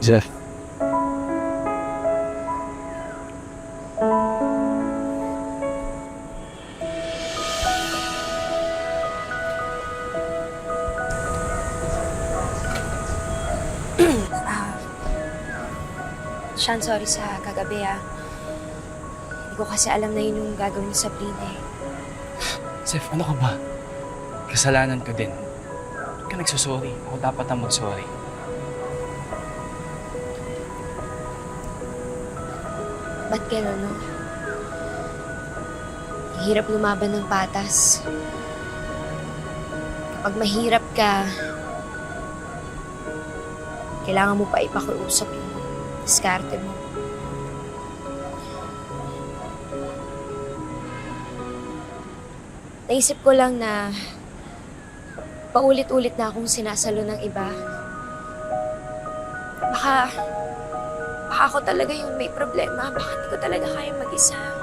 Jeff. Sean, sorry sa kagabi ah. Hindi ko kasi alam na yun yung gagawin ni Sabrina eh. Jeff, ano ka ba? Kasalanan ko din. Ba't ka nagsusorry? Ako dapat ang mag-sorry. Ba't gano'n, no? Ang hirap lumaban ng patas. Kapag mahirap ka, kailangan mo pa ipakiusap yung diskarte mo. Naisip ko lang na paulit-ulit na akong sinasalo ng iba. Baka ako talaga yung may problema. Baka hindi ko talaga kaya mag-isa.